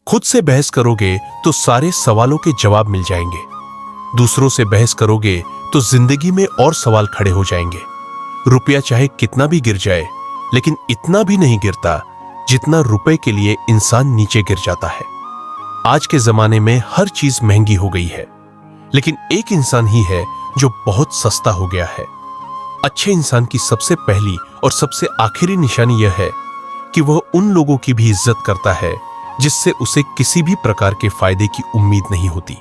खुद से बहस करोगे तो सारे सवालों के जवाब मिल जाएंगे। दूसरों से बहस करोगे तो जिंदगी में और सवाल खड़े हो जाएंगे। रुपया चाहे कितना भी गिर जाए, लेकिन इतना भी नहीं गिरता जितना रुपए के लिए इंसान नीचे गिर जाता है। आज के जमाने में हर चीज महंगी हो गई है, लेकिन एक इंसान ही है जो बहुत सस्ता हो गया है। अच्छे इंसान की सबसे पहली और सबसे आखिरी निशानी यह है कि वह उन लोगों की भी इज्जत करता है जिससे उसे किसी भी प्रकार के फायदे की उम्मीद नहीं होती।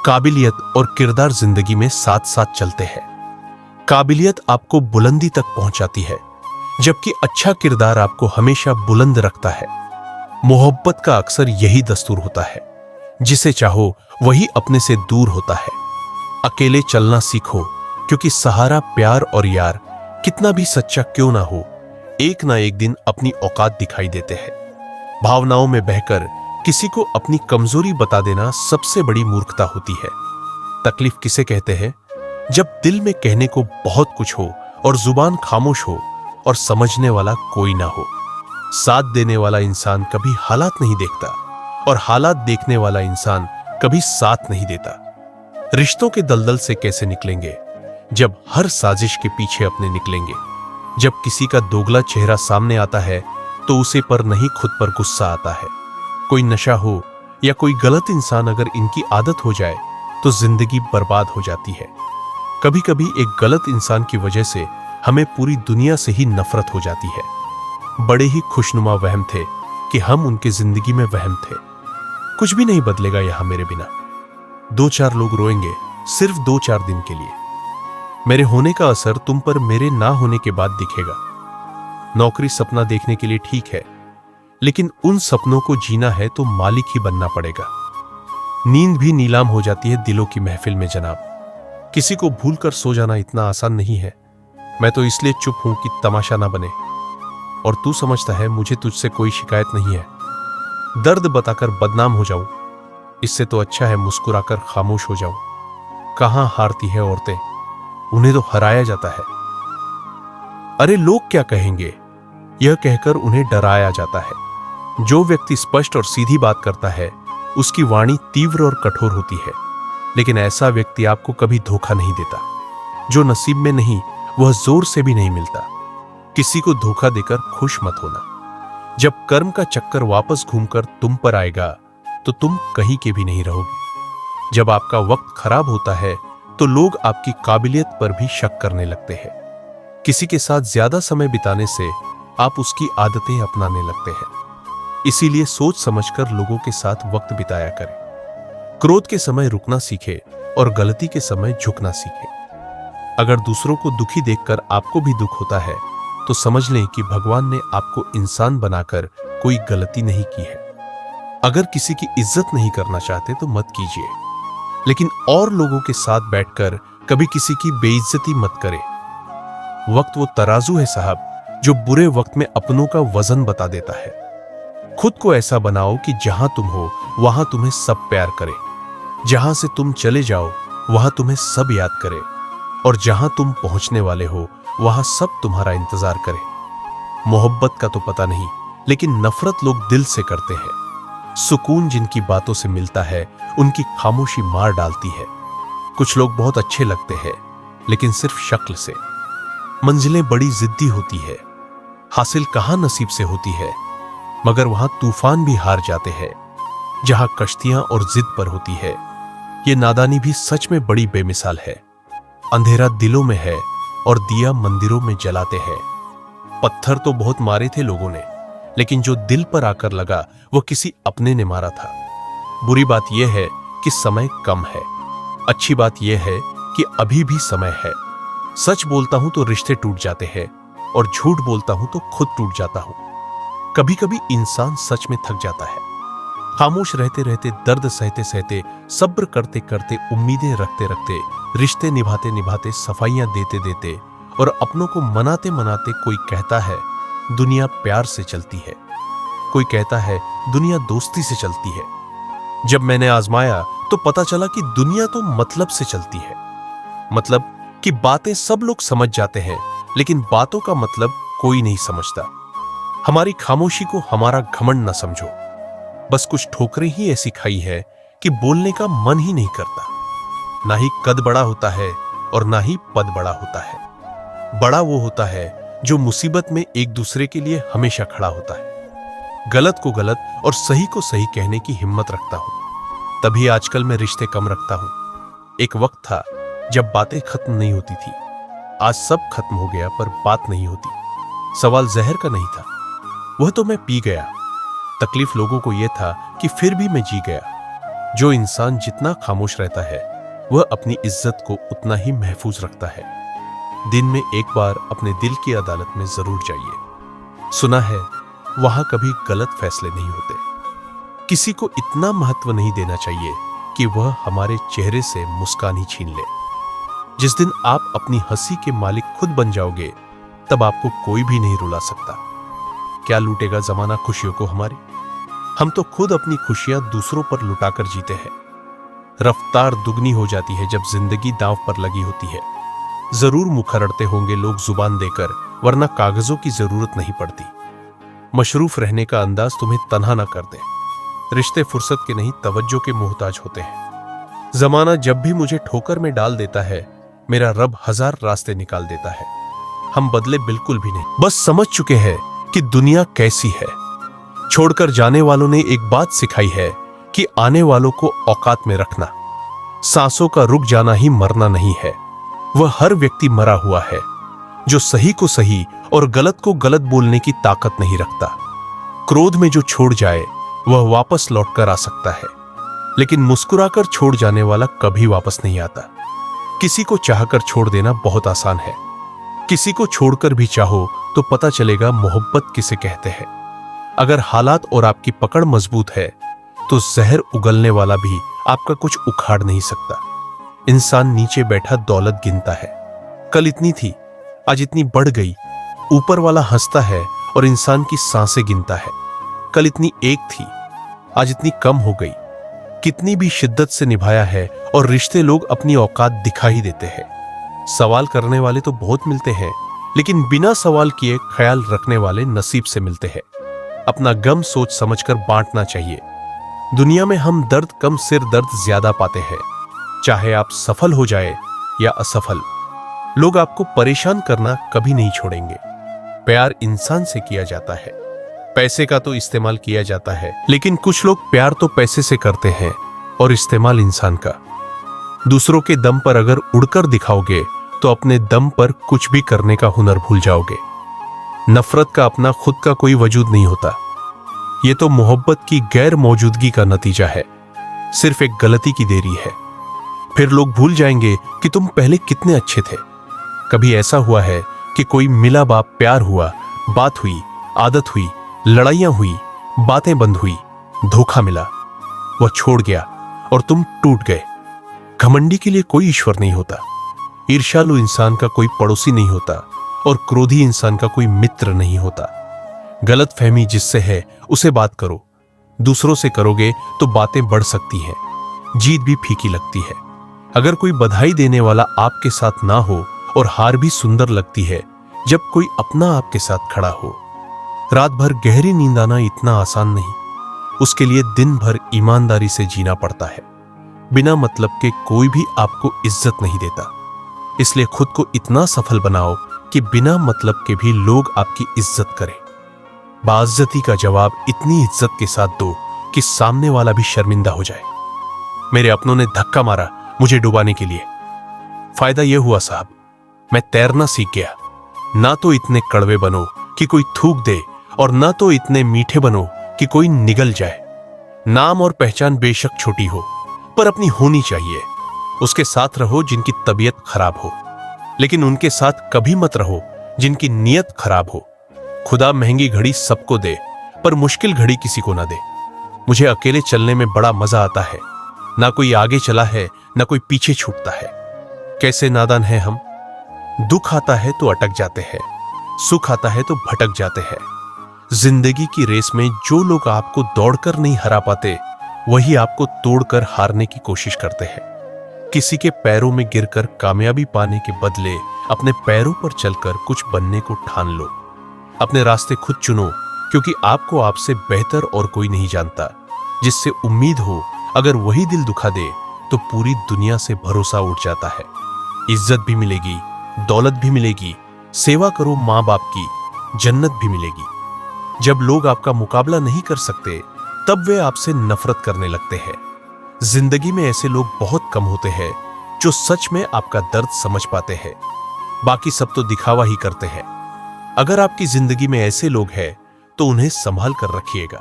काबिलियत और किरदार जिंदगी में साथ साथ चलते हैं। काबिलियत आपको बुलंदी तक पहुंचाती है, जबकि अच्छा किरदार आपको हमेशा बुलंद रखता है। मोहब्बत का अक्सर यही दस्तूर होता है, जिसे चाहो वही अपने से दूर होता है। अकेले चलना सीखो, क्योंकि सहारा प्यार और यार कितना भी सच्चा क्यों ना हो, एक ना एक दिन अपनी औकात दिखाई देते हैं। भावनाओं में बहकर किसी को अपनी कमजोरी बता देना सबसे बड़ी मूर्खता होती है। तकलीफ किसे कहते हैं? जब दिल में कहने को बहुत कुछ हो और जुबान खामोश हो और समझने वाला कोई ना हो। साथ देने वाला इंसान कभी हालात नहीं देखता और हालात देखने वाला इंसान कभी साथ नहीं देता। रिश्तों के दलदल से कैसे निकलेंगे? जब हर साजिश के पीछे अपने निकलेंगे। जब किसी का दोगला चेहरा सामने आता है तो उसे पर नहीं खुद पर गुस्सा आता है। कोई नशा हो या कोई गलत इंसान अगर इनकी आदत हो जाए तो जिंदगी बर्बाद हो जाती है। कभी कभी एक गलत इंसान की वजह से हमें पूरी दुनिया से ही नफरत हो जाती है। बड़े ही खुशनुमा वहम थे कि हम उनके जिंदगी में वहम थे। कुछ भी नहीं बदलेगा यहां मेरे बिना। 2-4 लोग रोएंगे सिर्फ 2-4 दिन के लिए। मेरे होने का असर तुम पर मेरे ना होने के बाद दिखेगा। नौकरी सपना देखने के लिए ठीक है, लेकिन उन सपनों को जीना है तो मालिक ही बनना पड़ेगा। नींद भी नीलाम हो जाती है दिलों की महफिल में जनाब। किसी को भूलकर सो जाना इतना आसान नहीं है। मैं तो इसलिए चुप हूं कि तमाशा ना बने। और तू समझता है मुझे तुझसे कोई शिकायत नहीं है। दर्द बताकर बदनाम हो जाऊं, इससे तो अच्छा है मुस्कुराकर खामोश हो जाऊं। कहां हारती है औरतें, उन्हें तो हराया जाता है। अरे लोग क्या कहेंगे, यह कहकर उन्हें डराया जाता है। जो व्यक्ति स्पष्ट और सीधी बात करता है उसकी वाणी तीव्र और कठोर होती है, लेकिन ऐसा व्यक्ति आपको कभी धोखा नहीं देता। जो नसीब में नहीं वह जोर से भी नहीं मिलता। किसी को धोखा देकर खुश मत होना। जब कर्म का चक्कर वापस घूमकर तुम पर आएगा तो तुम कहीं के भी नहीं रहोगे। जब आपका वक्त खराब होता है तो लोग आपकी काबिलियत पर भी शक करने लगते हैं। किसी के साथ ज्यादा समय बिताने से आप उसकी आदतें अपनाने लगते हैं। इसीलिए सोच समझकर लोगों के साथ वक्त बिताया करें। क्रोध के समय रुकना सीखे और गलती के समय झुकना सीखे। अगर दूसरों को दुखी देखकर आपको भी दुख होता है तो समझ लें कि भगवान ने आपको इंसान बनाकर कोई गलती नहीं की है। अगर किसी की इज्जत नहीं करना चाहते तो मत कीजिए, लेकिन और लोगों के साथ बैठकर कभी किसी की बेइज्जती मत करें। वक्त वो तराजू है साहब, जो बुरे वक्त में अपनों का वजन बता देता है। खुद को ऐसा बनाओ कि जहां तुम हो वहां तुम्हें सब प्यार करे। जहां से तुम चले जाओ वहां तुम्हें सब याद करे, और जहां तुम पहुंचने वाले हो वहां सब तुम्हारा इंतजार करे। मोहब्बत का तो पता नहीं, लेकिन नफरत लोग दिल से करते हैं। सुकून जिनकी बातों से मिलता है उनकी खामोशी मार डालती है। कुछ लोग बहुत अच्छे लगते हैं, लेकिन सिर्फ शक्ल से। मंजिलें बड़ी जिद्दी होती है, हासिल कहां नसीब से होती है, मगर वहां तूफान भी हार जाते हैं जहां कश्तियां और जिद पर होती है। ये नादानी भी सच में बड़ी बेमिसाल है। अंधेरा दिलों में है और दिया मंदिरों में जलाते हैं। पत्थर तो बहुत मारे थे लोगों ने, लेकिन जो दिल पर आकर लगा वो किसी अपने ने मारा था। बुरी बात यह है कि समय कम है। अच्छी बात यह है कि अभी भी समय है। सच बोलता हूं तो रिश्ते टूट जाते हैं, और झूठ बोलता हूं तो खुद टूट जाता हूं। कभी कभी इंसान सच में थक जाता है। खामोश रहते रहते, दर्द सहते सहते, सब्र करते करते, उम्मीदें रखते रखते, रिश्ते निभाते निभाते, सफाइयां देते देते और अपनों को मनाते मनाते कोई कहता है दुनिया प्यार से चलती है, कोई कहता है दुनिया दोस्ती से चलती है। जब मैंने आजमाया तो पता चला कि दुनिया तो मतलब से चलती है। मतलब कि बातें सब लोग समझ जाते हैं, लेकिन बातों का मतलब कोई नहीं समझता। हमारी खामोशी को हमारा घमंड न समझो। बस कुछ ठोकरें ही ऐसी खाई है कि बोलने का मन ही नहीं करता। ना ही कद बड़ा होता है और ना ही पद बड़ा होता है। बड़ा वो होता है जो मुसीबत में एक दूसरे के लिए हमेशा खड़ा होता है, गलत को गलत और सही को सही कहने की हिम्मत रखता हूं। तभी आजकल मैं रिश्ते कम रखता हूं। एक वक्त था जब बातें खत्म नहीं होती थी। आज सब खत्म हो गया पर बात नहीं होती। सवाल जहर का नहीं था, वह तो मैं पी गया। तकलीफ लोगों को यह था कि फिर भी मैं जी गया। जो इंसान जितना खामोश रहता है वह अपनी इज्जत को उतना ही महफूज रखता है। दिन में एक बार अपने दिल की अदालत में जरूर जाइए। सुना है वहां कभी गलत फैसले नहीं होते। किसी को इतना महत्व नहीं देना चाहिए कि वह हमारे चेहरे से मुस्कान ही छीन ले। जिस दिन आप अपनी हंसी के मालिक खुद बन जाओगे तब आपको कोई भी नहीं रुला सकता। क्या लूटेगा जमाना खुशियों को हमारी? हम तो खुद अपनी खुशियां दूसरों पर लुटाकर जीते हैं। रफ्तार दुगनी हो जाती है जब जिंदगी दांव पर लगी होती है। जरूर मुखरड़ते होंगे लोग जुबान देकर, वरना कागजों की जरूरत नहीं पड़ती। मशरूफ रहने का अंदाज तुम्हें तन्हा ना कर दे। रिश्ते फुर्सत के नहीं तवज्जो के मोहताज होते हैं। जमाना जब भी मुझे ठोकर में डाल देता है, मेरा रब 1000 रास्ते निकाल देता है। हम बदले बिल्कुल भी नहीं, बस समझ चुके हैं कि दुनिया कैसी है। छोड़कर जाने वालों ने एक बात सिखाई है कि आने वालों को औकात में रखना। सांसों का रुक जाना ही मरना नहीं है। वह हर व्यक्ति मरा हुआ है जो सही को सही और गलत को गलत बोलने की ताकत नहीं रखता। क्रोध में जो छोड़ जाए वह वापस लौटकर आ सकता है, लेकिन मुस्कुराकर छोड़ जाने वाला कभी वापस नहीं आता। किसी को चाहकर छोड़ देना बहुत आसान है। किसी को छोड़कर भी चाहो तो पता चलेगा मोहब्बत किसे कहते हैं। अगर हालात और आपकी पकड़ मजबूत है तो जहर उगलने वाला भी आपका कुछ उखाड़ नहीं सकता। इंसान नीचे बैठा दौलत गिनता है। कल इतनी थी, आज इतनी बढ़ गई। ऊपर वाला हंसता है और इंसान की सांसें गिनता है। कल इतनी एक थी, आज इतनी कम हो गई। कितनी भी शिद्दत से निभाया है और रिश्ते लोग अपनी औकात दिखा ही देते हैं। सवाल करने वाले तो बहुत मिलते हैं, लेकिन बिना सवाल किए ख्याल रखने वाले नसीब से मिलते हैं। अपना गम सोच समझकर बांटना चाहिए। दुनिया में हम दर्द कम सिर दर्द ज्यादा पाते हैं। चाहे आप सफल हो जाए या असफल, लोग आपको परेशान करना कभी नहीं छोड़ेंगे। प्यार इंसान से किया जाता है, पैसे का तो इस्तेमाल किया जाता है, लेकिन कुछ लोग प्यार तो पैसे से करते हैं और इस्तेमाल इंसान का। दूसरों के दम पर अगर उड़कर दिखाओगे तो अपने दम पर कुछ भी करने का हुनर भूल जाओगे। नफरत का अपना खुद का कोई वजूद नहीं होता। यह तो मोहब्बत की गैर मौजूदगी का नतीजा है। सिर्फ एक गलती की देरी है, फिर लोग भूल जाएंगे कि तुम पहले कितने अच्छे थे। कभी ऐसा हुआ है कि कोई मिला बाप प्यार हुआ, बात हुई, आदत हुई, लड़ाइयां हुई, बातें बंद हुई, धोखा मिला, वह छोड़ गया और तुम टूट गए। घमंडी के लिए कोई ईश्वर नहीं होता। ईर्ष्यालु इंसान का कोई पड़ोसी नहीं होता और क्रोधी इंसान का कोई मित्र नहीं होता। गलत फहमी जिससे है उसे बात करो। दूसरों से करोगे तो बातें बढ़ सकती हैं, जीत भी फीकी लगती है। अगर कोई बधाई देने वाला आपके साथ ना हो और हार भी सुंदर लगती है जब कोई अपना आपके साथ खड़ा हो। रात भर गहरी नींद आना इतना आसान नहीं, उसके लिए दिन भर ईमानदारी से जीना पड़ता है। बिना मतलब के कोई भी आपको इज्जत नहीं देता, इसलिए खुद को इतना सफल बनाओ कि बिना मतलब के भी लोग आपकी इज्जत करें। बाइज्जती का जवाब इतनी इज्जत के साथ दो कि सामने वाला भी शर्मिंदा हो जाए। मेरे अपनों ने धक्का मारा मुझे डुबाने के लिए। फायदा यह हुआ साहब, मैं तैरना सीख गया। ना तो इतने कड़वे बनो कि कोई थूक दे और ना तो इतने मीठे बनो कि कोई निगल जाए। नाम और पहचान बेशक छोटी हो पर अपनी होनी चाहिए। उसके साथ रहो जिनकी तबीयत खराब हो, लेकिन उनके साथ कभी मत रहो जिनकी नीयत खराब हो। खुदा महंगी घड़ी सबको दे पर मुश्किल घड़ी किसी को ना दे। मुझे अकेले चलने में बड़ा मजा आता है। ना कोई आगे चला है ना कोई पीछे छूटता है। कैसे नादान हैं हम। दुख आता है तो अटक जाते हैं, सुख आता है तो भटक जाते हैं। जिंदगी की रेस में जो लोग आपको दौड़कर नहीं हरा पाते वही आपको तोड़कर हारने की कोशिश करते हैं। किसी के पैरों में गिरकर कामयाबी पाने के बदले अपने पैरों पर चलकर कुछ बनने को ठान लो। अपने रास्ते खुद चुनो, क्योंकि आपको आपसे बेहतर और कोई नहीं जानता। जिससे उम्मीद हो अगर वही दिल दुखा दे तो पूरी दुनिया से भरोसा उठ जाता है। इज्जत भी मिलेगी, दौलत भी मिलेगी, सेवा करो माँ बाप की, जन्नत भी मिलेगी। जब लोग आपका मुकाबला नहीं कर सकते तब वे आपसे नफरत करने लगते हैं। जिंदगी में ऐसे लोग बहुत कम होते हैं जो सच में आपका दर्द समझ पाते हैं। बाकी सब तो दिखावा ही करते हैं। अगर आपकी जिंदगी में ऐसे लोग हैं तो उन्हें संभाल कर रखिएगा।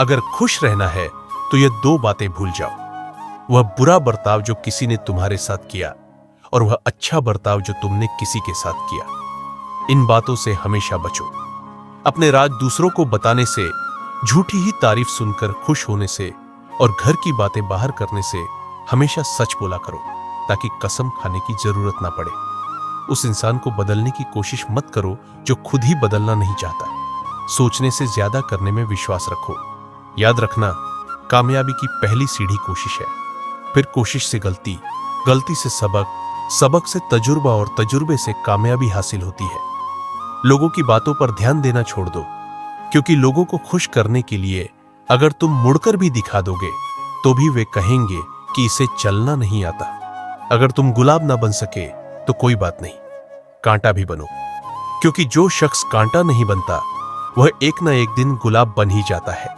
अगर खुश रहना है तो ये दो बातें भूल जाओ, वह बुरा बर्ताव जो किसी ने तुम्हारे साथ किया और वह अच्छा बर्ताव जो तुमने किसी के साथ किया। इन बातों से हमेशा बचो। अपने राज दूसरों को बताने से, झूठी ही तारीफ सुनकर खुश होने से और घर की बातें बाहर करने से हमेशा सच बोला करो, ताकि कसम खाने की जरूरत ना पड़े। उस इंसान को बदलने की कोशिश मत करो जो खुद ही बदलना नहीं चाहता। सोचने से ज्यादा करने में विश्वास रखो। याद रखना, कामयाबी की पहली सीढ़ी कोशिश है, फिर कोशिश से गलती, गलती से सबक, सबक से तजुर्बा और तजुर्बे से कामयाबी हासिल होती है। लोगों की बातों पर ध्यान देना छोड़ दो, क्योंकि लोगों को खुश करने के लिए अगर तुम मुड़कर भी दिखा दोगे तो भी वे कहेंगे कि इसे चलना नहीं आता। अगर तुम गुलाब ना बन सके तो कोई बात नहीं, कांटा भी बनो, क्योंकि जो शख्स कांटा नहीं बनता वह एक ना एक दिन गुलाब बन ही जाता है।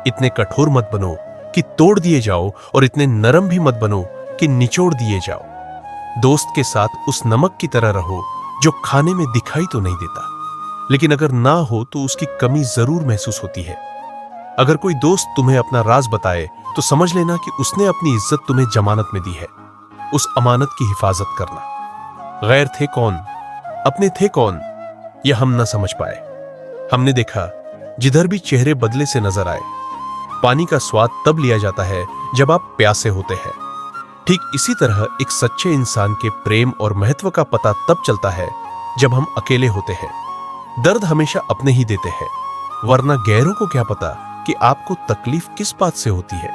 इतने कठोर मत बनो कि तोड़ दिए जाओ और इतने नरम भी मत बनो कि निचोड़ दिए जाओ। दोस्त के साथ उस नमक की तरह रहो जो खाने में दिखाई तो नहीं देता, लेकिन अगर ना हो तो उसकी कमी जरूर महसूस होती है। अगर कोई दोस्त तुम्हें अपना राज बताए तो समझ लेना कि उसने अपनी इज्जत तुम्हें जमानत में दी है। उस अमानत की हिफाजत करना। गैर थे कौन, अपने थे कौन, यह हम ना समझ पाए। हमने देखा जिधर भी चेहरे बदले से नजर आए। पानी का स्वाद तब लिया जाता है जब आप प्यासे होते हैं। ठीक इसी तरह एक सच्चे इंसान के प्रेम और महत्व का पता तब चलता है जब हम अकेले होते हैं। दर्द हमेशा अपने ही देते हैं, वरना गैरों को क्या पता कि आपको तकलीफ किस बात से होती है।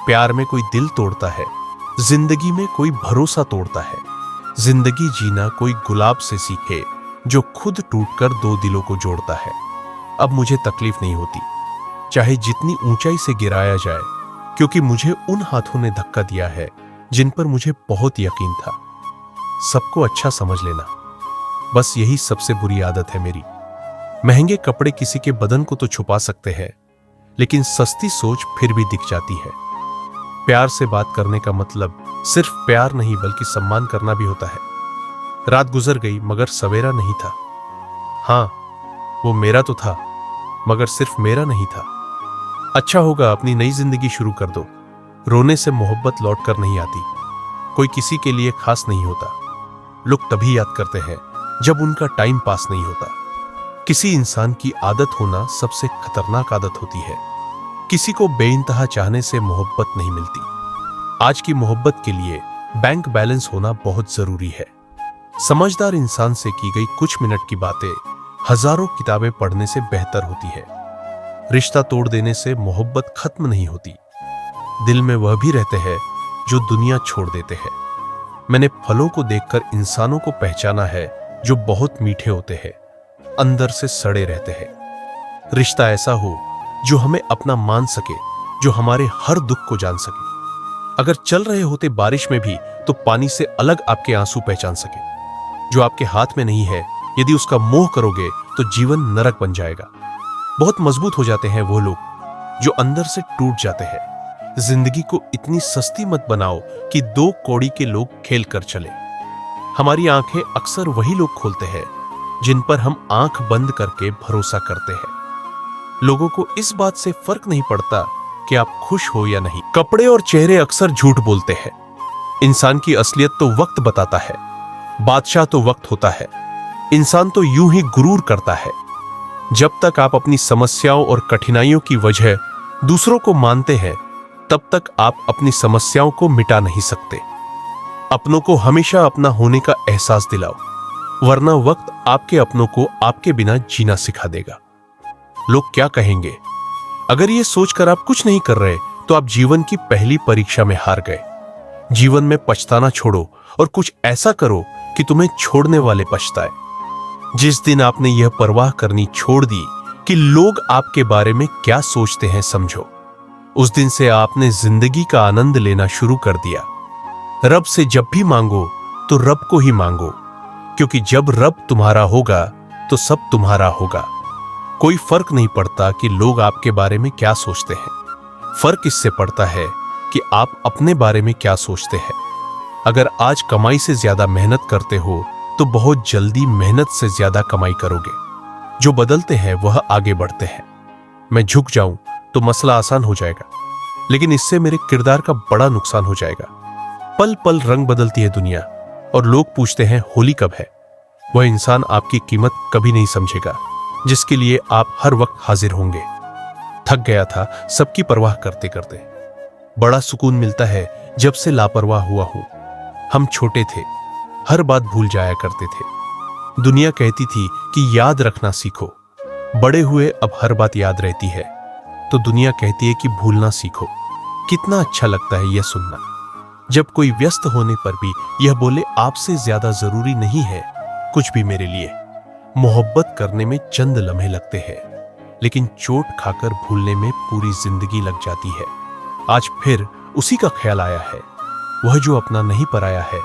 प्यार में कोई दिल तोड़ता है, जिंदगी में कोई भरोसा तोड़ता है। जिंदगी जीना कोई गुलाब से सीखे जो खुद टूटकर दो दिलों को जोड़ता है। अब मुझे तकलीफ नहीं होती, चाहे जितनी ऊंचाई से गिराया जाए, क्योंकि मुझे उन हाथों ने धक्का दिया है जिन पर मुझे बहुत यकीन था। सबको अच्छा समझ लेना, बस यही सबसे बुरी आदत है मेरी। महंगे कपड़े किसी के बदन को तो छुपा सकते हैं, लेकिन सस्ती सोच फिर भी दिख जाती है। प्यार से बात करने का मतलब सिर्फ प्यार नहीं बल्कि सम्मान करना भी होता है। रात गुजर गई मगर सवेरा नहीं था। हाँ, वो मेरा तो था मगर सिर्फ मेरा नहीं था। अच्छा होगा अपनी नई जिंदगी शुरू कर दो। रोने से मोहब्बत लौट कर नहीं आती। कोई किसी के लिए खास नहीं होता। लोग तभी याद करते हैं जब उनका टाइम पास नहीं होता। किसी इंसान की आदत होना सबसे खतरनाक आदत होती है। किसी को बेइंतहा चाहने से मोहब्बत नहीं मिलती। आज की मोहब्बत के लिए बैंक बैलेंस होना बहुत जरूरी है। समझदार इंसान से की गई कुछ मिनट की बातें हजारों किताबें पढ़ने से बेहतर होती है। रिश्ता तोड़ देने से मोहब्बत खत्म नहीं होती। दिल में वह भी रहते हैं जो दुनिया छोड़ देते हैं। मैंने फलों को देखकर इंसानों को पहचाना है जो बहुत मीठे होते हैं, अंदर से सड़े रहते हैं। रिश्ता ऐसा हो जो हमें अपना मान सके, जो हमारे हर दुख को जान सके। अगर चल रहे होते बारिश में भी तो पानी से अलग आपके आंसू पहचान सके। जो आपके हाथ में नहीं है, यदि उसका मोह करोगे तो जीवन नरक बन जाएगा। बहुत मजबूत हो जाते हैं वो लोग जो अंदर से टूट जाते हैं। जिंदगी को इतनी सस्ती मत बनाओ कि दो कौड़ी के लोग खेल कर चले। हमारी आंखें अक्सर वही लोग खोलते हैं जिन पर हम आंख बंद करके भरोसा करते हैं। लोगों को इस बात से फर्क नहीं पड़ता कि आप खुश हो या नहीं। कपड़े और चेहरे अक्सर झूठ बोलते हैं। इंसान की असलियत तो वक्त बताता है। बादशाह तो वक्त होता है। इंसान तो यूं ही गुरूर करता है। जब तक आप अपनी समस्याओं और कठिनाइयों की वजह दूसरों को मानते हैं, तब तक आप अपनी समस्याओं को मिटा नहीं सकते। अपनों को हमेशा अपना होने का एहसास दिलाओ, वरना वक्त आपके अपनों को आपके बिना जीना सिखा देगा। लोग क्या कहेंगे? अगर ये सोचकर आप कुछ नहीं कर रहे तो आप जीवन की पहली परीक्षा में हार गए। जीवन में पछताना छोड़ो और कुछ ऐसा करो कि तुम्हें छोड़ने वाले पछताए। जिस दिन आपने यह परवाह करनी छोड़ दी कि लोग आपके बारे में क्या सोचते हैं, समझो, उस दिन से आपने जिंदगी का आनंद लेना शुरू कर दिया। रब से जब भी मांगो तो रब को ही मांगो, क्योंकि जब रब तुम्हारा होगा तो सब तुम्हारा होगा। कोई फर्क नहीं पड़ता कि लोग आपके बारे में क्या सोचते हैं, फर्क इससे पड़ता है कि आप अपने बारे में क्या सोचते हैं। अगर आज कमाई से ज्यादा मेहनत करते हो तो बहुत जल्दी मेहनत से ज्यादा कमाई करोगे। जो बदलते हैं वह आगे बढ़ते हैं। मैं झुक जाऊं तो मसला आसान हो जाएगा, लेकिन इससे मेरे किरदार का बड़ा नुकसान हो जाएगा। पल पल रंग बदलती है दुनिया और लोग पूछते हैं होली कब है। वह इंसान आपकी कीमत कभी नहीं समझेगा जिसके लिए आप हर वक्त हाजिर होंगे। थक गया था सबकी परवाह करते करते। बड़ा सुकून मिलता है जब से लापरवाह हुआ हूं। हम छोटे थे, हर बात भूल जाया करते थे। दुनिया कहती थी कि याद रखना सीखो। बड़े हुए अब हर बात याद रहती है तो दुनिया कहती है कि भूलना सीखो। कितना अच्छा लगता है यह सुनना, जब कोई व्यस्त होने पर भी यह बोले आपसे ज्यादा जरूरी नहीं है कुछ भी मेरे लिए। मोहब्बत करने में चंद लम्हे लगते हैं, लेकिन चोट खाकर भूलने में पूरी जिंदगी लग जाती है। आज फिर उसी का ख्याल आया है, वह जो अपना नहीं पराया है।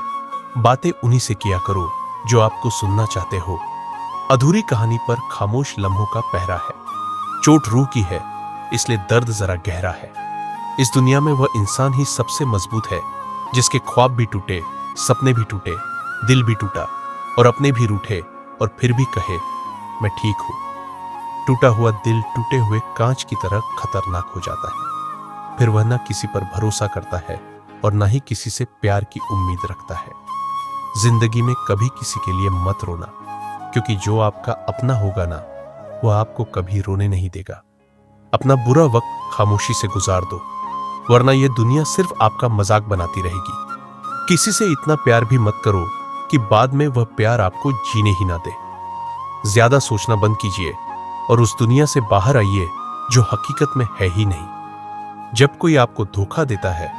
बातें उन्हीं से किया करो जो आपको सुनना चाहते हो। अधूरी कहानी पर खामोश लम्हों का पहरा है। चोट रूह की है, इसलिए दर्द जरा गहरा है। इस दुनिया में वह इंसान ही सबसे मजबूत है जिसके ख्वाब भी टूटे, सपने भी टूटे, दिल भी टूटा और अपने भी रूठे और फिर भी कहे मैं ठीक हूं। टूटा हुआ दिल टूटे हुए कांच की तरह खतरनाक हो जाता है। फिर वह ना किसी पर भरोसा करता है और ना ही किसी से प्यार की उम्मीद रखता है। जिंदगी में कभी किसी के लिए मत रोना, क्योंकि जो आपका अपना होगा ना, वह आपको कभी रोने नहीं देगा। अपना बुरा वक्त खामोशी से गुजार दो, वरना यह दुनिया सिर्फ आपका मजाक बनाती रहेगी। किसी से इतना प्यार भी मत करो कि बाद में वह प्यार आपको जीने ही ना दे। ज्यादा सोचना बंद कीजिए और उस दुनिया से बाहर आइए जो हकीकत में है ही नहीं। जब कोई आपको धोखा देता है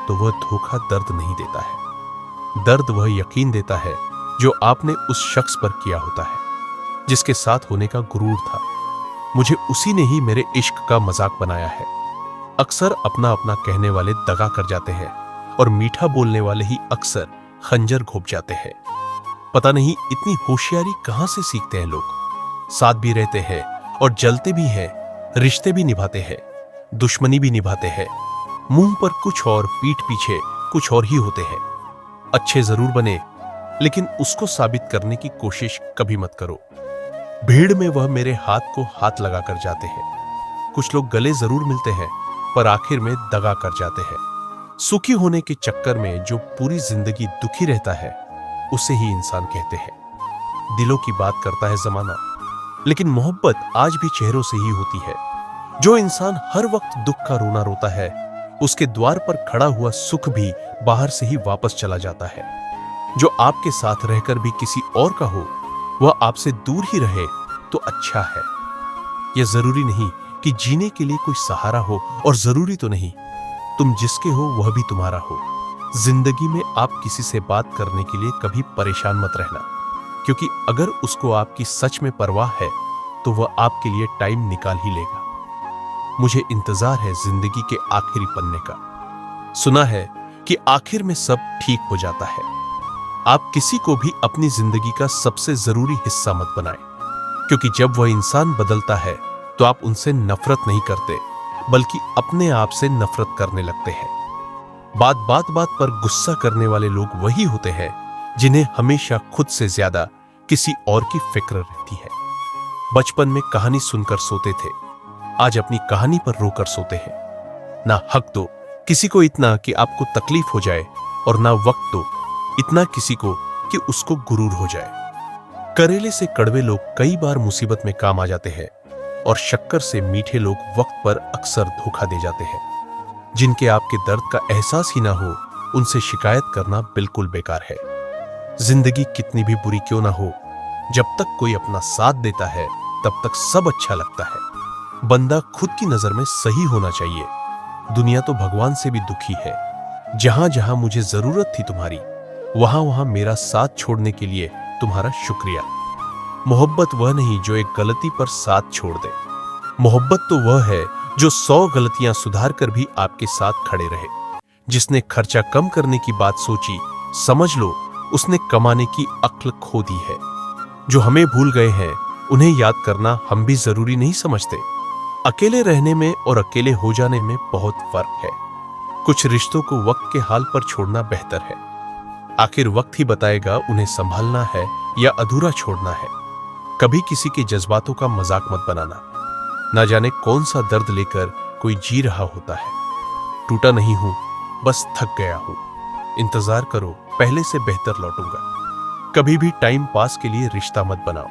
तो वह धोखा दर्द नहीं देता है। दर्द वह यकीन देता है जो आपने उस शख्स पर किया होता है, जिसके साथ होने का गुरूर था। मुझे उसी ने ही मेरे इश्क का मजाक बनाया है। अक्सर अपना अपना कहने वाले दगा कर जाते हैं और मीठा बोलने वाले ही अक्सर खंजर घोंप जाते हैं। पता नहीं इतनी होशियारी कहां से सीखते हैं लोग। साथ भी रहते हैं और जलते भी हैं, रिश्ते भी निभाते हैं, दुश्मनी भी निभाते हैं। मुंह पर कुछ और, पीठ पीछे कुछ और ही होते हैं। अच्छे जरूर बने, लेकिन उसको साबित करने की कोशिश कभी मत करो। भीड़ में वह मेरे हाथ को हाथ लगा कर जाते हैं। कुछ लोग गले जरूर मिलते हैं पर आखिर में दगा कर जाते हैं। सुखी होने के चक्कर में जो पूरी जिंदगी दुखी रहता है उसे ही इंसान कहते हैं। दिलों की बात करता है जमाना, लेकिन मोहब्बत आज भी चेहरों से ही होती है। जो इंसान हर वक्त दुख का रोना रोता है, उसके द्वार पर खड़ा हुआ सुख भी बाहर से ही वापस चला जाता है। जो आपके साथ रहकर भी किसी और का हो, वह आपसे दूर ही रहे तो अच्छा है। यह जरूरी नहीं कि जीने के लिए कोई सहारा हो, और जरूरी तो नहीं तुम जिसके हो वह भी तुम्हारा हो। जिंदगी में आप किसी से बात करने के लिए कभी परेशान मत रहना, क्योंकि अगर उसको आपकी सच में परवाह है तो वह आपके लिए टाइम निकाल ही लेगा। मुझे इंतजार है जिंदगी के आखिरी पन्ने का। सुना है कि आखिर में सब ठीक हो जाता है। आप किसी को भी अपनी जिंदगी का सबसे जरूरी हिस्सा मत बनाएं, क्योंकि जब वह इंसान बदलता है तो आप उनसे नफरत नहीं करते, बल्कि अपने आप से नफरत करने लगते हैं। बात बात पर गुस्सा करने वाले लोग वही होते हैं जिन्हें हमेशा खुद से ज्यादा किसी और की फिक्र रहती है। बचपन में कहानी सुनकर सोते थे, आज अपनी कहानी पर रोकर सोते हैं। ना हक दो किसी को इतना कि आपको तकलीफ हो जाए, और ना वक्त दो इतना किसी को कि उसको गुरूर हो जाए। करेले से कड़वे लोग कई बार मुसीबत में काम आ जाते हैं, और शक्कर से मीठे लोग वक्त पर अक्सर धोखा दे जाते हैं। जिनके आपके दर्द का एहसास ही ना हो, उनसे शिकायत करना बिल्कुल बेकार है। जिंदगी कितनी भी बुरी क्यों ना हो, जब तक कोई अपना साथ देता है तब तक सब अच्छा लगता है। बंदा खुद की नजर में सही होना चाहिए। दुनिया तो भगवान से भी दुखी है। जहां जहां मुझे जरूरत थी तुम्हारी, वहां वहां मेरा साथ छोड़ने के लिए तुम्हारा शुक्रिया। मोहब्बत वह नहीं जो एक गलती पर साथ छोड़ दे। मोहब्बत तो वह है जो 100 गलतियां सुधार कर भी आपके साथ खड़े रहे, जिसने खर्चा कम करने की बात सोची, समझ लो उसने कमाने की अक्ल खो दी है। जो हमें भूल गए हैं उन्हें याद करना हम भी जरूरी नहीं समझते। अकेले रहने में और अकेले हो जाने में बहुत फर्क है। कुछ रिश्तों को वक्त के हाल पर छोड़ना बेहतर है। आखिर वक्त ही बताएगा उन्हें संभालना है या अधूरा छोड़ना है। कभी किसी के जज्बातों का मजाक मत बनाना। ना जाने कौन सा दर्द लेकर कोई जी रहा होता है। टूटा नहीं हूं, बस थक गया हूं। इंतजार करो, पहले से बेहतर लौटूंगा। कभी भी टाइम पास के लिए रिश्ता मत बनाओ,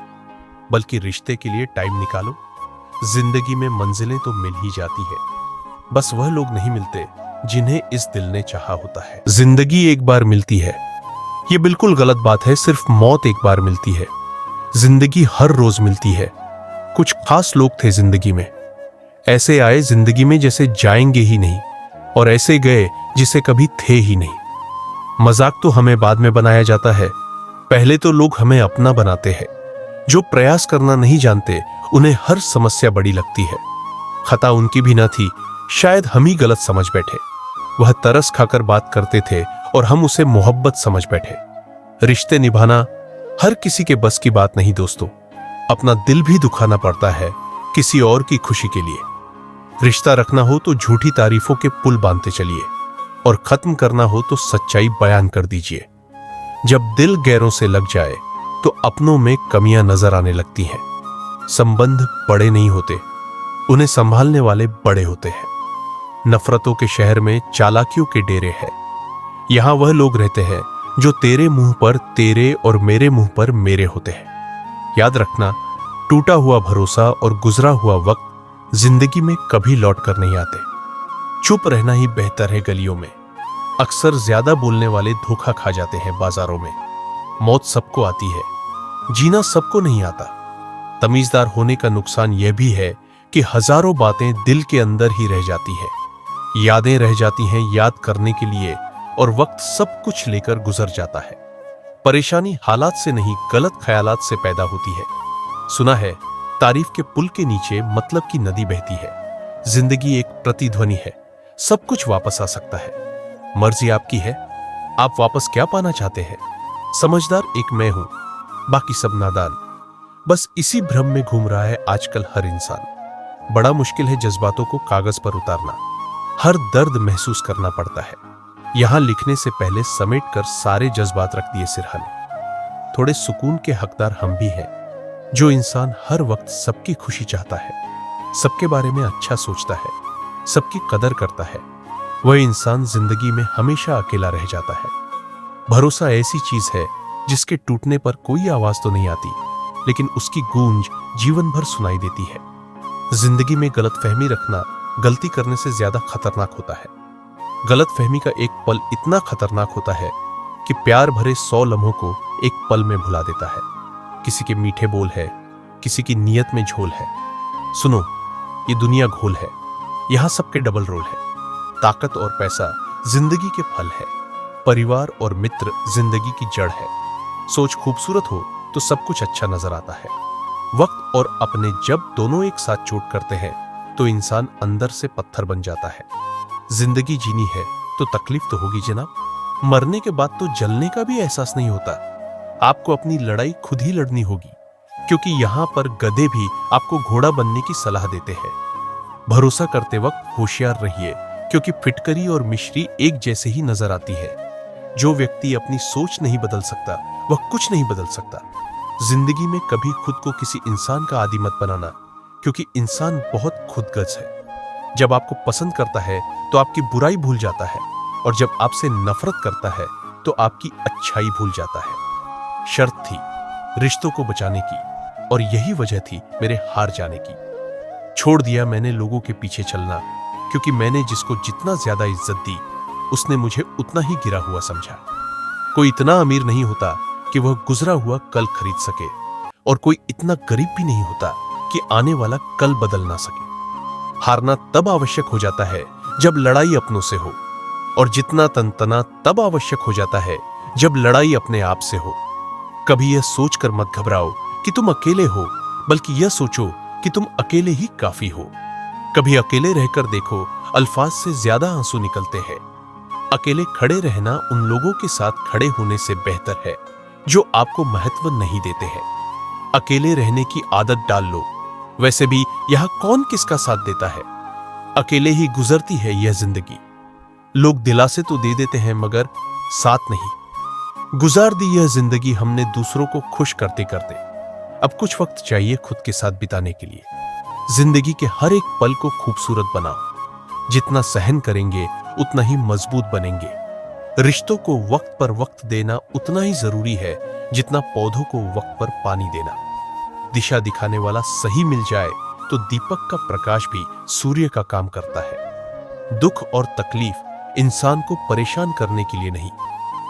बल्कि रिश्ते के लिए टाइम निकालो। जिंदगी में मंजिलें तो मिल ही जाती है, बस वह लोग नहीं मिलते जिन्हें इस दिल ने चाहा होता है। जिंदगी एक बार मिलती है, ये बिल्कुल गलत बात है। सिर्फ मौत एक बार मिलती है। जिंदगी हर रोज मिलती है। कुछ खास लोग थे जिंदगी में, ऐसे आए जिंदगी में जैसे जाएंगे ही नहीं, और ऐसे गए जिसे कभी थे ही नहीं। मजाक तो हमें बाद में बनाया जाता है, पहले तो लोग हमें अपना बनाते हैं। जो प्रयास करना नहीं जानते उन्हें हर समस्या बड़ी लगती है। खता उनकी भी ना थी, शायद हम ही गलत समझ बैठे। वह तरस खाकर बात करते थे और हम उसे मोहब्बत समझ बैठे। रिश्ते निभाना हर किसी के बस की बात नहीं दोस्तों। अपना दिल भी दुखाना पड़ता है किसी और की खुशी के लिए। रिश्ता रखना हो तो झूठी तारीफों के पुल बांधते चलिए, और खत्म करना हो तो सच्चाई बयान कर दीजिए। जब दिल गैरों से लग जाए तो अपनों में कमियां नजर आने लगती हैं। संबंध बड़े नहीं होते, उन्हें संभालने वाले बड़े होते हैं। नफरतों के शहर में चालाकियों के डेरे हैं। यहां वह लोग रहते हैं जो तेरे मुंह पर तेरे और मेरे मुंह पर मेरे होते हैं। याद रखना, टूटा हुआ भरोसा और गुजरा हुआ वक्त जिंदगी में कभी लौट कर नहीं आते। चुप रहना ही बेहतर है गलियों में। अक्सर ज्यादा बोलने वाले धोखा खा जाते हैं बाजारों में। मौत सबको आती है, जीना सबको नहीं आता। तमीजदार होने का नुकसान यह भी है कि हजारों बातें दिल के अंदर ही रह जाती है। यादें रह जाती हैं याद करने के लिए, और वक्त सब कुछ लेकर गुजर जाता है। परेशानी हालात से नहीं, गलत ख्यालात से पैदा होती है। सुना है, तारीफ के पुल के नीचे मतलब की नदी बहती है। जिंदगी एक प्रतिध्वनि है, सब कुछ वापस आ सकता है। मर्जी आपकी है, आप वापस क्या पाना चाहते हैं। समझदार एक मैं हूं, बाकी सब नादान। बस इसी भ्रम में घूम रहा है आजकल हर इंसान। बड़ा मुश्किल है जज्बातों को कागज पर उतारना। हर दर्द महसूस करना पड़ता है। यहां लिखने से पहले समेट कर सारे जज्बात रख दिए सिरहाने। थोड़े सुकून के हकदार हम भी हैं। जो इंसान हर वक्त सबकी खुशी चाहता है, सबके बारे में अच्छा सोचता है, सबकी कदर करता है, वह इंसान जिंदगी में हमेशा अकेला रह जाता है। भरोसा ऐसी चीज है जिसके टूटने पर कोई आवाज तो नहीं आती, लेकिन उसकी गूंज जीवन भर सुनाई देती है। जिंदगी में गलतफहमी रखना गलती करने से ज्यादा खतरनाक होता है। गलतफहमी का एक पल इतना खतरनाक होता है कि प्यार भरे 100 लम्हों को एक पल में भुला देता है। किसी के मीठे बोल है, किसी की नीयत में झोल है। सुनो, ये दुनिया घोल है, यहां सबके डबल रोल है। ताकत और पैसा जिंदगी के फल है, परिवार और मित्र जिंदगी की जड़ है। सोच खूबसूरत हो तो सब कुछ अच्छा नजर आता है। वक्त और अपने जब दोनों एक साथ चोट करते हैं तो इंसान अंदर से पत्थर बन जाता है। जिंदगी जीनी है तो तकलीफ तो होगी जनाब। मरने के बाद तो जलने का भी एहसास नहीं होता। आपको अपनी लड़ाई खुद ही लड़नी होगी, क्योंकि यहां पर गधे भी आपको घोड़ा बनने की सलाह देते हैं। भरोसा करते वक्त होशियार रहिए, क्योंकि फिटकरी और मिश्री एक जैसे ही नजर आती है। जो व्यक्ति अपनी सोच नहीं बदल सकता वह कुछ नहीं बदल सकता। जिंदगी में कभी खुद को किसी इंसान का आदी मत बनाना, क्योंकि इंसान बहुत खुदगर्ज है। जब आपको पसंद करता है तो आपकी बुराई भूल जाता है, और जब आपसे नफरत करता है तो आपकी अच्छाई भूल जाता है। शर्त थी रिश्तों को बचाने की, और यही वजह थी मेरे हार जाने की। छोड़ दिया मैंने लोगों के पीछे चलना, क्योंकि मैंने जिसको जितना ज्यादा इज्जत दी उसने मुझे उतना ही गिरा हुआ समझा। कोई इतना अमीर नहीं होता कि वह गुजरा हुआ कल खरीद सके, और कोई इतना गरीब भी नहीं होता कि आने वाला कल बदल ना सके। हारना तब आवश्यक हो जाता है जब लड़ाई अपनों से हो, और जितना तनतना तब आवश्यक हो जाता है जब लड़ाई अपने आप से हो। कभी यह सोचकर मत घबराओ कि तुम अकेले हो, बल्कि यह सोचो कि तुम अकेले ही काफी हो। कभी अकेले रहकर देखो, अल्फाज से ज्यादा आंसू निकलते हैं। अकेले खड़े रहना उन लोगों के साथ खड़े होने से बेहतर है जो आपको महत्व नहीं देते हैं। अकेले रहने की आदत डाल लो। वैसे भी यह कौन किसका साथ देता है? अकेले ही गुजरती है यह जिंदगी। लोग दिलासे तो दे देते हैं मगर साथ नहीं। गुजार दी यह जिंदगी हमने दूसरों को खुश करते करते। अब कुछ वक्त चाहिए खुद के साथ बिताने के लिए। जिंदगी के हर एक पल को खूबसूरत बनाओ। जितना सहन करेंगे उतना ही मजबूत बनेंगे। रिश्तों को वक्त पर वक्त देना उतना ही जरूरी है जितना पौधों को वक्त पर पानी देना। दिशा दिखाने वाला सही मिल जाए तो दीपक का प्रकाश भी सूर्य का काम करता है। दुख और तकलीफ इंसान को परेशान करने के लिए नहीं,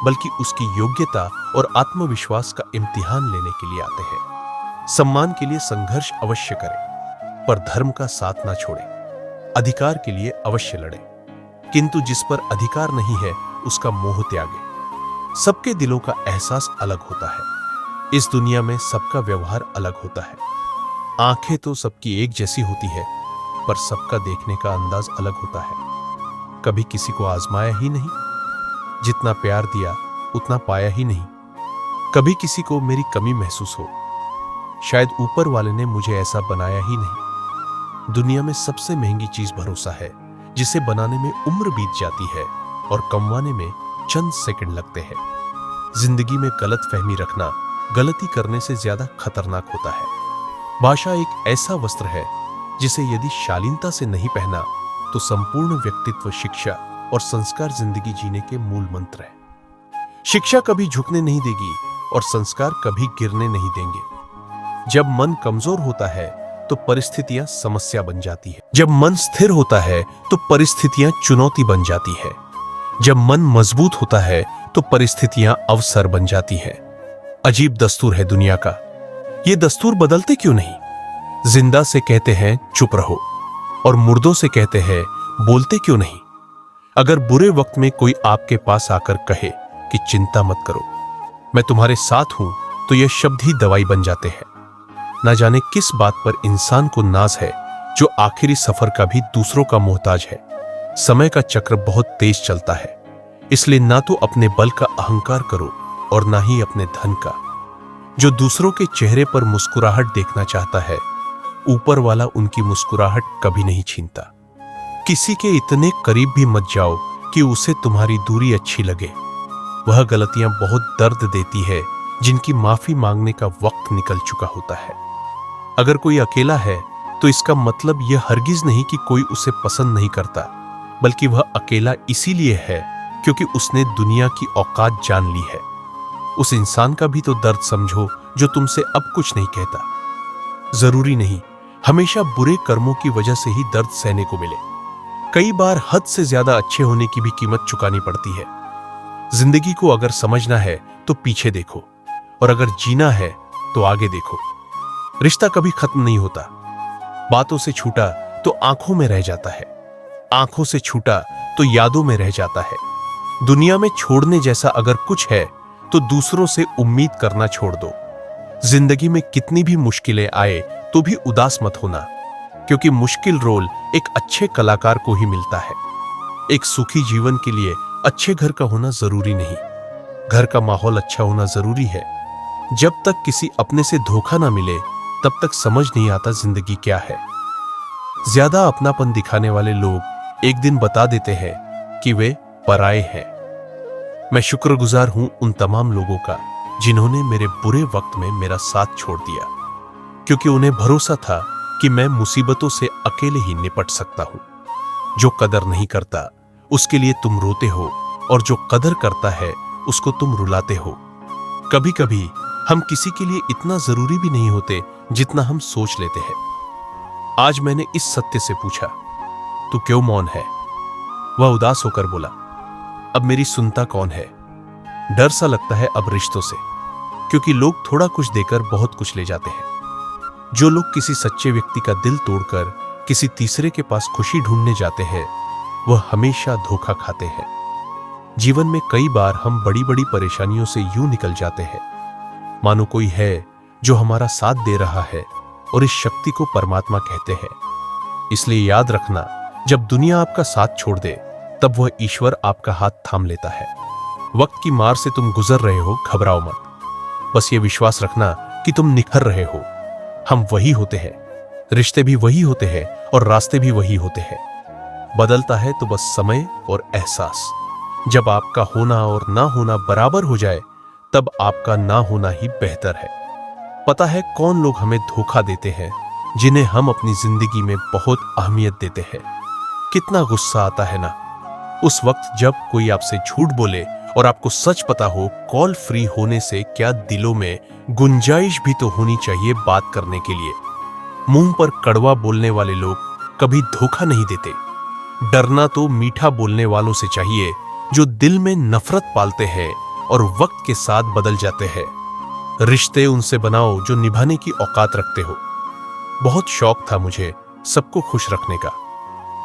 बल्कि उसकी योग्यता और आत्मविश्वास का इम्तिहान लेने के लिए आते हैं। सम्मान के लिए संघर्ष अवश्य करें, पर धर्म का साथ ना छोड़ें। अधिकार के लिए अवश्य लड़ें, किंतु जिस पर अधिकार नहीं है उसका मोह त्यागे। सबके दिलों का एहसास अलग होता है। इस दुनिया में सबका व्यवहार अलग होता है। आंखें तो सबकी एक जैसी होती है, पर सबका देखने का अंदाज अलग होता है। कभी किसी को आजमाया ही नहीं, जितना प्यार दिया उतना पाया ही नहीं। कभी किसी को मेरी कमी महसूस हो, शायद ऊपर वाले ने मुझे ऐसा बनाया ही नहीं। दुनिया में सबसे महंगी चीज भरोसा है, जिसे बनाने में उम्र बीत जाती है और कमवाने में चंद सेकंड लगते हैं। जिंदगी में गलत फहमी रखना गलती करने से ज्यादा खतरनाक होता है। भाषा एक ऐसा वस्त्र है जिसे यदि शालीनता से नहीं पहना तो संपूर्ण व्यक्तित्व, शिक्षा और संस्कार जिंदगी जीने के मूल मंत्र है। शिक्षा कभी झुकने नहीं देगी और संस्कार कभी गिरने नहीं देंगे। जब मन कमजोर होता है तो परिस्थितियां समस्या बन जाती है। जब मन स्थिर होता है तो परिस्थितियां चुनौती बन जाती है। जब मन मजबूत होता है तो परिस्थितियां अवसर बन जाती है। अजीब दस्तूर है दुनिया का। ये दस्तूर बदलते क्यों नहीं? जिंदा से कहते हैं चुप रहो और मुर्दों से कहते हैं बोलते क्यों नहीं? अगर बुरे वक्त में कोई आपके पास आकर कहे कि चिंता मत करो, मैं तुम्हारे साथ हूं, तो यह शब्द ही दवाई बन जाते हैं। ना जाने किस बात पर इंसान को नाज है जो आखिरी सफर का भी दूसरों का मोहताज है। समय का चक्र बहुत तेज चलता है, इसलिए ना तो अपने बल का अहंकार करो और ना ही अपने धन का। जो दूसरों के चेहरे पर मुस्कुराहट देखना चाहता है, ऊपर वाला उनकी मुस्कुराहट कभी नहीं छीनता। किसी के इतने करीब भी मत जाओ कि उसे तुम्हारी दूरी अच्छी लगे। वह गलतियां बहुत दर्द देती है जिनकी माफी मांगने का वक्त निकल चुका होता है। अगर कोई अकेला है तो इसका मतलब यह हरगिज नहीं कि कोई उसे पसंद नहीं करता, बल्कि वह अकेला इसीलिए है क्योंकि उसने दुनिया की औकात जान ली है। उस इंसान का भी तो दर्द समझो जो तुमसे अब कुछ नहीं कहता। जरूरी नहीं हमेशा बुरे कर्मों की वजह से ही दर्द सहने को मिले। कई बार हद से ज्यादा अच्छे होने की भी कीमत चुकानी पड़ती है। जिंदगी को अगर समझना है तो पीछे देखो, और अगर जीना है तो आगे देखो। रिश्ता कभी खत्म नहीं होता। बातों से छूटा तो आंखों में रह जाता है, आंखों से छूटा तो यादों में रह जाता है। दुनिया में छोड़ने जैसा अगर कुछ है तो दूसरों से उम्मीद करना छोड़ दो। जिंदगी में कितनी भी मुश्किलें आए तो भी उदास मत होना, क्योंकि मुश्किल रोल एक अच्छे कलाकार को ही मिलता है। एक सुखी जीवन के लिए अच्छे घर का होना जरूरी नहीं, घर का माहौल अच्छा होना जरूरी है। जब तक किसी अपने से धोखा ना मिले तब तक समझ नहीं आता जिंदगी क्या है। ज्यादा अपनापन दिखाने वाले लोग एक दिन बता देते हैं कि वे पराये हैं। मैं शुक्रगुजार हूं उन तमाम लोगों का जिन्होंने मेरे बुरे वक्त में मेरा साथ छोड़ दिया, क्योंकि उन्हें भरोसा था कि मैं मुसीबतों से अकेले ही निपट सकता हूं। जो कदर नहीं करता उसके लिए तुम रोते हो, और जो कदर करता है उसको तुम रुलाते हो। कभी कभी हम किसी के लिए इतना जरूरी भी नहीं होते जितना हम सोच लेते हैं। आज मैंने इस सत्य से पूछा, तू क्यों मौन है? वह उदास होकर बोला, अब मेरी सुनता कौन है? डर सा लगता है अब रिश्तों से, क्योंकि लोग थोड़ा कुछ देकर बहुत कुछ ले जाते हैं। जो लोग किसी सच्चे व्यक्ति का दिल तोड़कर किसी तीसरे के पास खुशी ढूंढने जाते हैं, वह हमेशा धोखा खाते हैं। जीवन में कई बार हम बड़ी बड़ी परेशानियों से यूं निकल जाते हैं मानो कोई है जो हमारा साथ दे रहा है, और इस शक्ति को परमात्मा कहते हैं। इसलिए याद रखना, जब दुनिया आपका साथ छोड़ दे तब वह ईश्वर आपका हाथ थाम लेता है। वक्त की मार से तुम गुजर रहे हो, घबराओ मत। बस ये विश्वास रखना कि तुम निखर रहे हो। हम वही होते हैं, रिश्ते भी वही होते हैं और रास्ते भी वही होते हैं। बदलता है तो बस समय और एहसास। जब आपका होना और ना होना बराबर हो जाए तब आपका ना होना ही बेहतर है। पता है कौन लोग हमें धोखा देते हैं, जिन्हें हम अपनी जिंदगी में बहुत अहमियत देते हैं। कितना गुस्सा आता है ना उस वक्त जब कोई आपसे झूठ बोले और आपको सच पता हो। कॉल फ्री होने से क्या दिलों में गुंजाइश भी तो होनी चाहिए बात करने के लिए। मुंह पर कड़वा बोलने वाले लोग कभी धोखा नहीं देते। डरना तो मीठा बोलने वालों से चाहिए जो दिल में नफरत पालते हैं और वक्त के साथ बदल जाते हैं। रिश्ते उनसे बनाओ जो निभाने की औकात रखते हो। बहुत शौक था मुझे सबको खुश रखने का।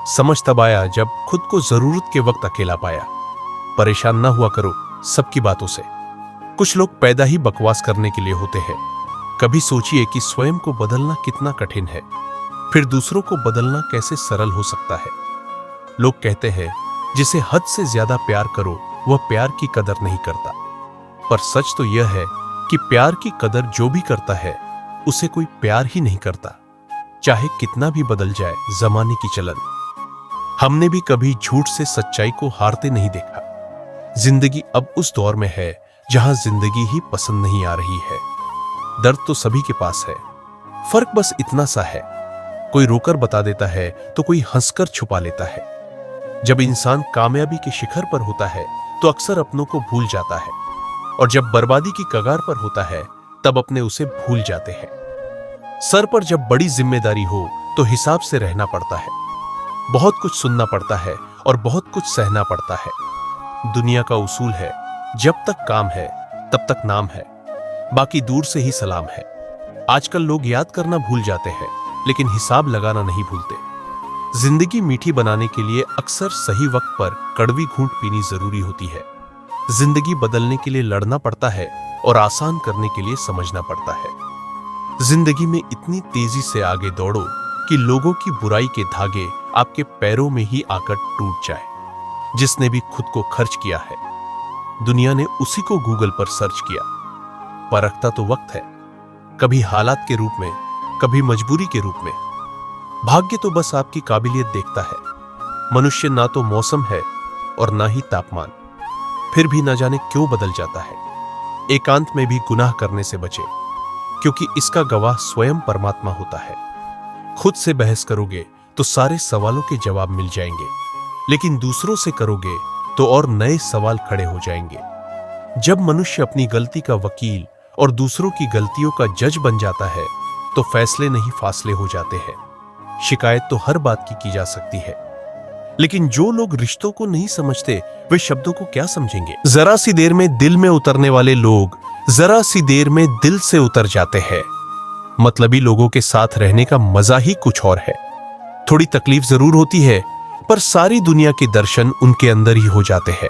समझ तब आया जब खुद को जरूरत के वक्त अकेला पाया। परेशान ना हुआ करो सबकी बातों से। कुछ लोग पैदा ही बकवास करने के लिए होते हैं। कभी सोचिए कि स्वयं को बदलना कितना कठिन है, फिर दूसरों को बदलना कैसे सरल हो सकता है। लोग कहते हैं जिसे हद से ज्यादा प्यार करो वह प्यार की कदर नहीं करता। पर सच तो यह है कि प्यार की कदर जो भी करता है उसे कोई प्यार ही नहीं करता, चाहे कितना भी बदल जाए जमाने की चलन। हमने भी कभी झूठ से सच्चाई को हारते नहीं देखा। जिंदगी अब उस दौर में है जहां जिंदगी ही पसंद नहीं आ रही है। दर्द तो सभी के पास है, फर्क बस इतना सा है, कोई रोकर बता देता है तो कोई हंसकर छुपा लेता है। जब इंसान कामयाबी के शिखर पर होता है तो अक्सर अपनों को भूल जाता है, और जब बर्बादी की कगार पर होता है तब अपने उसे भूल जाते हैं। सर पर जब बड़ी जिम्मेदारी हो तो हिसाब से रहना पड़ता है। बहुत कुछ सुनना पड़ता है और बहुत कुछ सहना पड़ता है। दुनिया का उसूल है, जब तक काम है तब तक नाम है, बाकी दूर से ही सलाम है। आजकल लोग याद करना भूल जाते हैं लेकिन हिसाब लगाना नहीं भूलते। जिंदगी मीठी बनाने के लिए अक्सर सही वक्त पर कड़वी घूंट पीनी जरूरी होती है। जिंदगी बदलने के लिए लड़ना पड़ता है और आसान करने के लिए समझना पड़ता है। जिंदगी में इतनी तेजी से आगे दौड़ो कि लोगों की बुराई के धागे आपके पैरों में ही आकर टूट जाए। जिसने भी खुद को खर्च किया है, दुनिया ने उसी को गूगल पर सर्च किया। परखता तो वक्त है, कभी हालात के रूप में, कभी मजबूरी के रूप में। भाग्य तो बस आपकी काबिलियत देखता है। मनुष्य ना तो मौसम है और ना ही तापमान, फिर भी ना जाने क्यों बदल जाता है। एकांत में भी गुनाह करने से बचे, क्योंकि इसका गवाह स्वयं परमात्मा होता है। खुद से बहस करोगे तो सारे सवालों के जवाब मिल जाएंगे, लेकिन दूसरों से करोगे तो और नए सवाल खड़े हो जाएंगे। जब मनुष्य अपनी गलती का वकील और दूसरों की गलतियों का जज बन जाता है तो फैसले नहीं फासले हो जाते हैं। शिकायत तो हर बात की जा सकती है, लेकिन जो लोग रिश्तों को नहीं समझते वे शब्दों को क्या समझेंगे। जरा सी देर में दिल में उतरने वाले लोग जरा सी देर में दिल से उतर जाते हैं। मतलबी लोगों के साथ रहने का मजा ही कुछ और है। थोड़ी तकलीफ जरूर होती है, पर सारी दुनिया के दर्शन उनके अंदर ही हो जाते हैं।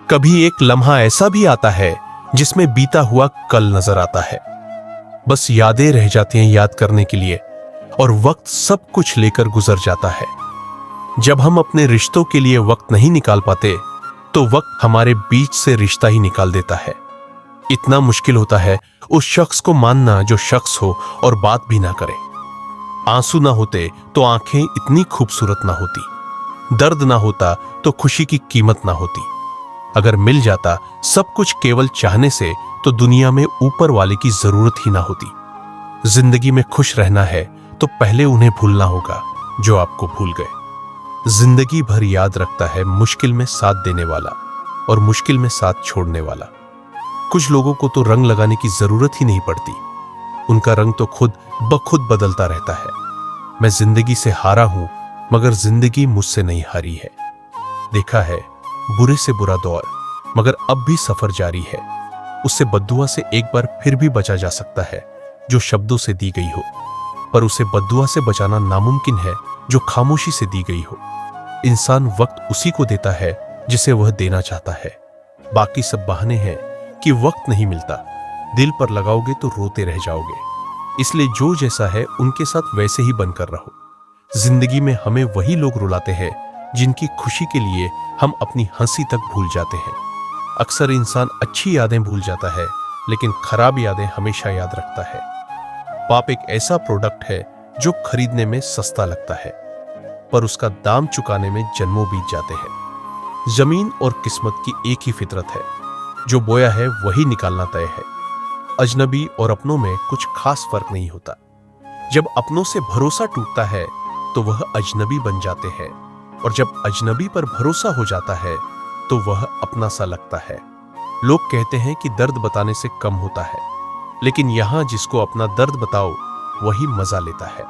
कभी एक लम्हा ऐसा भी आता है जिसमें बीता हुआ कल नजर आता है। बस यादें रह जाती हैं याद करने के लिए, और वक्त सब कुछ लेकर गुजर जाता है। जब हम अपने रिश्तों के लिए वक्त नहीं निकाल पाते तो वक्त हमारे बीच से रिश्ता ही निकाल देता है। इतना मुश्किल होता है उस शख्स को मानना जो शख्स हो और बात भी ना करे। आंसू ना होते तो आंखें इतनी खूबसूरत ना होती, दर्द ना होता तो खुशी की कीमत ना होती। अगर मिल जाता सब कुछ केवल चाहने से तो दुनिया में ऊपर वाले की जरूरत ही ना होती। जिंदगी में खुश रहना है तो पहले उन्हें भूलना होगा जो आपको भूल गए। जिंदगी भर याद रखता है मुश्किल में साथ देने वाला और मुश्किल में साथ छोड़ने वाला। कुछ लोगों को तो रंग लगाने की जरूरत ही नहीं पड़ती, उनका रंग तो खुद ब खुद बदलता रहता है। मैं जिंदगी से हारा हूं मगर जिंदगी मुझसे नहीं हारी है। देखा है बुरे से बुरा दौर, मगर अब भी सफर जारी है। उससे बद्दुआ से एक बार फिर भी बचा जा सकता है जो शब्दों से दी गई हो, पर उसे बद्दुआ से बचाना नामुमकिन है जो खामोशी से दी गई हो। इंसान वक्त उसी को देता है जिसे वह देना चाहता है। बाकी सब बहाने हैं कि वक्त नहीं मिलता। दिल पर लगाओगे तो रोते रह जाओगे। इसलिए जो जैसा है उनके साथ वैसे ही बनकर रहो। जिंदगी में हमें वही लोग रुलाते हैं जिनकी खुशी के लिए हम अपनी हंसी तक भूल जाते हैं। अक्सर इंसान अच्छी यादें भूल जाता है, लेकिन खराब यादें हमेशा याद रखता है। पाप एक ऐसा प्रोडक्ट है जो खरीदने में सस्ता लगता है, पर उसका दाम चुकाने में जन्मों बीत जाते हैं। जमीन और किस्मत की एक ही फितरत है, जो बोया है वही निकालना तय है। अजनबी और अपनों में कुछ खास फर्क नहीं होता। जब अपनों से भरोसा टूटता है तो वह अजनबी बन जाते हैं, और जब अजनबी पर भरोसा हो जाता है तो वह अपना सा लगता है। लोग कहते हैं कि दर्द बताने से कम होता है, लेकिन यहां जिसको अपना दर्द बताओ वही मजा लेता है।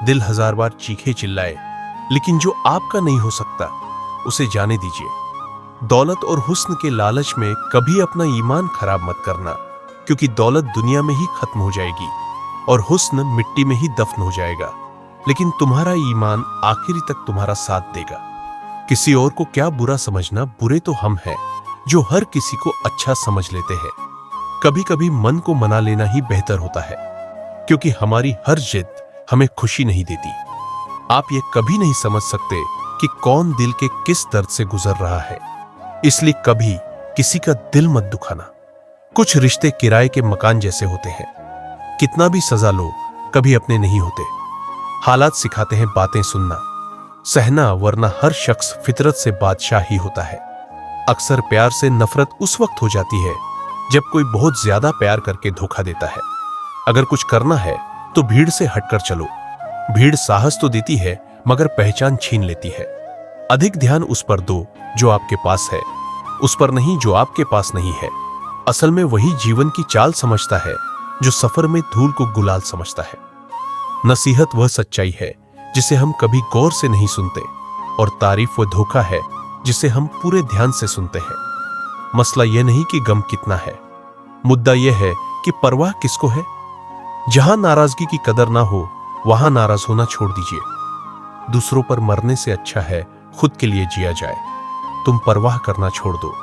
दिल 1000 बार चीखे चिल्लाए, लेकिन जो आपका नहीं हो सकता उसे जाने दीजिए। दौलत और हुस्न के लालच में कभी अपना ईमान खराब मत करना, क्योंकि दौलत दुनिया में ही खत्म हो जाएगी और हुस्न मिट्टी में ही दफन हो जाएगा, लेकिन तुम्हारा ईमान आखिरी तक तुम्हारा साथ देगा। किसी और को क्या बुरा समझना, बुरे तो हम हैं जो हर किसी को अच्छा समझ लेते हैं। कभी कभी मन को मना लेना ही बेहतर होता है, क्योंकि हमारी हर जिद हमें खुशी नहीं देती। आप ये कभी नहीं समझ सकते कि कौन दिल के किस दर्द से गुजर रहा है, इसलिए कभी किसी का दिल मत दुखाना। कुछ रिश्ते किराए के मकान जैसे होते हैं, कितना भी सजा लो कभी अपने नहीं होते। हालात सिखाते हैं बातें सुनना, सहना, वरना हर शख्स फितरत से बादशाह ही होता है। अक्सर प्यार से नफरत उस वक्त हो जाती है जब कोई बहुत ज्यादा प्यार करके धोखा देता है। अगर कुछ करना है तो भीड़ से हटकर चलो। भीड़ साहस तो देती है मगर पहचान छीन लेती है। अधिक ध्यान उस पर दो जो आपके पास है, उस पर नहीं जो आपके पास नहीं है। असल में वही जीवन की चाल समझता है जो सफर में धूल को गुलाल समझता है। नसीहत वह सच्चाई है जिसे हम कभी गौर से नहीं सुनते, और तारीफ वह धोखा है जिसे हम पूरे ध्यान से सुनते हैं। मसला यह नहीं कि गम कितना है, मुद्दा यह है कि परवाह किसको है। जहां नाराजगी की कदर ना हो वहां नाराज होना छोड़ दीजिए। दूसरों पर मरने से अच्छा है खुद के लिए जिया जाए। तुम परवाह करना छोड़ दो,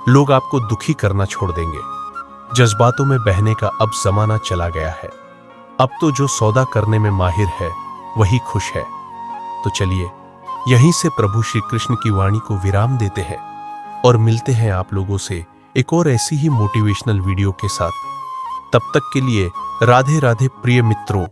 लोग आपको दुखी करना छोड़ देंगे। जज्बातों में बहने का अब जमाना चला गया है। अब तो जो सौदा करने में माहिर है वही खुश है। तो चलिए यहीं से प्रभु श्री कृष्ण की वाणी को विराम देते हैं और मिलते हैं आप लोगों से एक और ऐसी ही मोटिवेशनल वीडियो के साथ। तब तक के लिए राधे राधे प्रिय मित्रों।